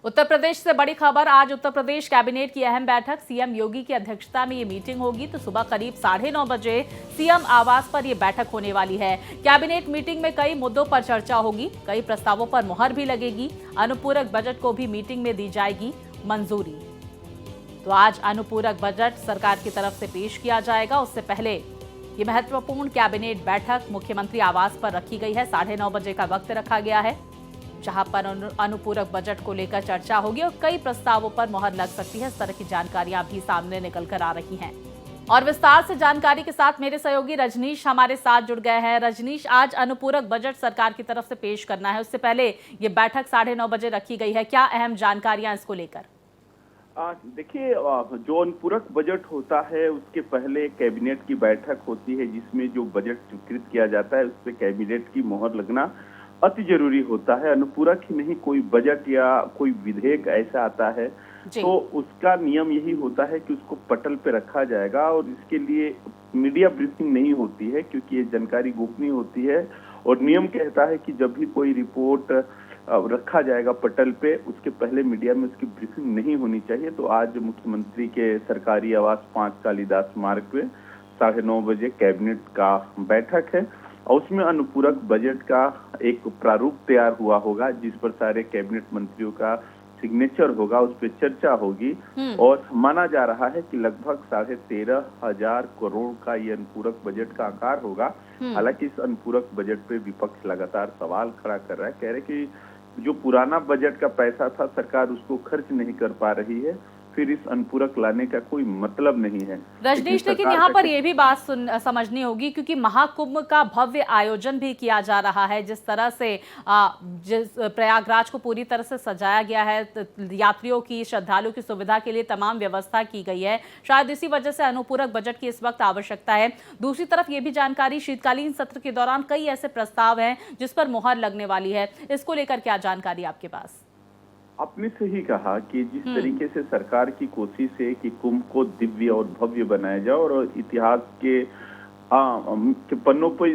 उत्तर प्रदेश से बड़ी खबर। आज उत्तर प्रदेश कैबिनेट की अहम बैठक, सीएम योगी की अध्यक्षता में ये मीटिंग होगी। तो सुबह करीब 9:30 बजे सीएम आवास पर यह बैठक होने वाली है। कैबिनेट मीटिंग में कई मुद्दों पर चर्चा होगी, कई प्रस्तावों पर मुहर भी लगेगी। अनुपूरक बजट को भी मीटिंग में दी जाएगी मंजूरी। तो आज अनुपूरक बजट सरकार की तरफ से पेश किया जाएगा। उससे पहले ये महत्वपूर्ण कैबिनेट बैठक मुख्यमंत्री आवास पर रखी गई है। 9:30 बजे का वक्त रखा गया है, जहां पर अनुपूरक बजट को लेकर चर्चा होगी और कई प्रस्तावों पर मुहर लग सकती है। इस तरह की जानकारियां भी सामने निकल कर आ रही हैं। और विस्तार से जानकारी के साथ मेरे सहयोगी रजनीश हमारे साथ जुड़ गए हैं। रजनीश, आज अनुपूरक बजट सरकार की तरफ से पेश करना है, उससे पहले ये बैठक 9:30 बजे रखी गई है। क्या अहम जानकारियां इसको लेकर? देखिए, जो अनुपूरक बजट होता है उसके पहले कैबिनेट की बैठक होती है, जिसमें जो बजट स्वीकृत किया जाता है उस पर कैबिनेट की मोहर लगना अति जरूरी होता है। अनुपूरक ही नहीं, कोई बजट या कोई विधेयक ऐसा आता है तो उसका नियम यही होता है कि उसको पटल पे रखा जाएगा और इसके लिए मीडिया ब्रीफिंग नहीं होती है, क्योंकि ये जानकारी गोपनीय होती है। और नियम कहता है कि जब भी कोई रिपोर्ट रखा जाएगा पटल पे, उसके पहले मीडिया में उसकी ब्रीफिंग नहीं होनी चाहिए। तो आज मुख्यमंत्री के सरकारी आवास 5 कालिदास मार्ग पे 9:30 बजे कैबिनेट का बैठक है और उसमें अनुपूरक बजट का एक प्रारूप तैयार हुआ होगा, जिस पर सारे कैबिनेट मंत्रियों का सिग्नेचर होगा, उस पर चर्चा होगी। और माना जा रहा है कि लगभग 13,500 करोड़ का ये अनुपूरक बजट का आकार होगा। हालांकि इस अनुपूरक बजट पे विपक्ष लगातार सवाल खड़ा कर रहा है, कह रहे कि जो पुराना बजट का पैसा था सरकार उसको खर्च नहीं कर पा रही है, फिर इस अनुपूरक लाने का कोई मतलब नहीं है। रजनीश, लेकिन यहाँ पर यह भी बात समझनी होगी, क्योंकि महाकुंभ का भव्य आयोजन भी किया जा रहा है। जिस तरह से जिस प्रयागराज को पूरी तरह से सजाया गया है, यात्रियों की, श्रद्धालुओं की सुविधा के लिए तमाम व्यवस्था की गई है। शायद इसी वजह से अनुपूरक बजट की इस वक्त आवश्यकता है। दूसरी तरफ ये भी जानकारी, शीतकालीन सत्र के दौरान कई ऐसे प्रस्ताव हैं जिस पर मुहर लगने वाली है। इसको लेकर क्या जानकारी आपके पास? आपने सही कहा कि जिस तरीके से सरकार की कोशिश है कि कुंभ को दिव्य और भव्य बनाया जाए और इतिहास के पन्नों पर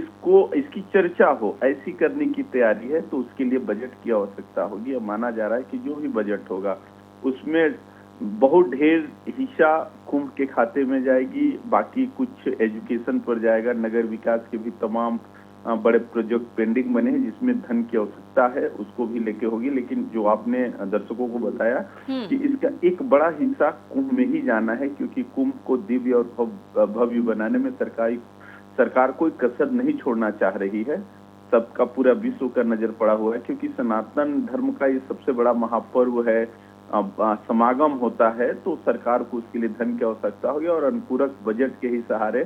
इसकी चर्चा हो, ऐसी करने की तैयारी है, तो उसके लिए बजट की आवश्यकता होगी। अब माना जा रहा है कि जो भी बजट होगा उसमें बहुत ढेर हिस्सा कुंभ के खाते में जाएगी, बाकी कुछ एजुकेशन पर जाएगा। नगर विकास के भी तमाम बड़े प्रोजेक्ट पेंडिंग बने हैं जिसमें धन की आवश्यकता है, उसको भी लेके होगी। लेकिन जो आपने दर्शकों को बताया कि इसका एक बड़ा हिस्सा कुंभ में ही जाना है, क्योंकि कुंभ को दिव्य और भव्य बनाने में सरकार कोई कसर नहीं छोड़ना चाह रही है। सबका पूरा विश्व का नजर पड़ा हुआ है, क्योंकि सनातन धर्म का ये सबसे बड़ा महापर्व है, समागम होता है, तो सरकार को उसके लिए धन की आवश्यकता होगी। और अनुपूरक बजट के ही सहारे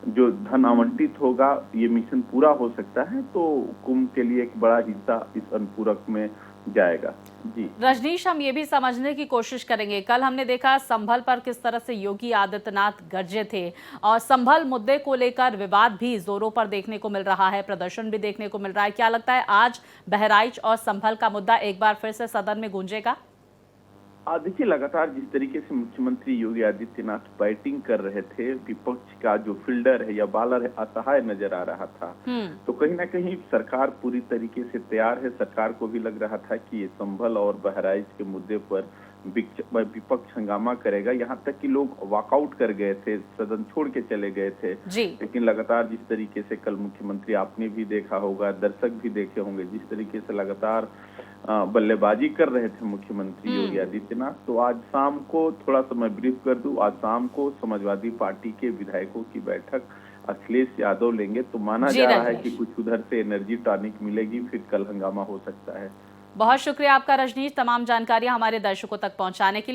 जो धन आवंटित होगा, ये मिशन पूरा हो सकता है। तो कुंभ के लिए एक बड़ा हिस्सा इस अनुपूरक में जाएगा। जी रजनीश, हम ये भी समझने की कोशिश करेंगे, कल हमने देखा संभल पर किस तरह से योगी आदित्यनाथ गरजे थे और संभल मुद्दे को लेकर विवाद भी जोरों पर देखने को मिल रहा है, प्रदर्शन भी देखने को मिल रहा है। क्या लगता है आज बहराइच और संभल का मुद्दा एक बार फिर से सदन में गूंजेगा? देखिए, लगातार जिस तरीके से मुख्यमंत्री योगी आदित्यनाथ बैटिंग कर रहे थे, विपक्ष का जो फील्डर है या बॉलर है असहाय नजर आ रहा था। तो कहीं ना कहीं सरकार पूरी तरीके से तैयार है। सरकार को भी लग रहा था कि ये संभल और बहराइच के मुद्दे पर विपक्ष हंगामा करेगा, यहाँ तक कि लोग वॉकआउट कर गए थे, सदन छोड़ के चले गए थे। लेकिन लगातार जिस तरीके से कल मुख्यमंत्री, आपने भी देखा होगा, दर्शक भी देखे होंगे, जिस तरीके से लगातार बल्लेबाजी कर रहे थे मुख्यमंत्री योगी आदित्यनाथ, तो आज शाम को, थोड़ा सा मैं ब्रीफ कर दूं, आज शाम को समाजवादी पार्टी के विधायकों की बैठक अखिलेश यादव लेंगे। तो माना जा रहा है कि कुछ उधर से एनर्जी टॉनिक मिलेगी, फिर कल हंगामा हो सकता है। बहुत शुक्रिया आपका रजनीश, तमाम जानकारियां हमारे दर्शकों तक पहुंचाने के लिए।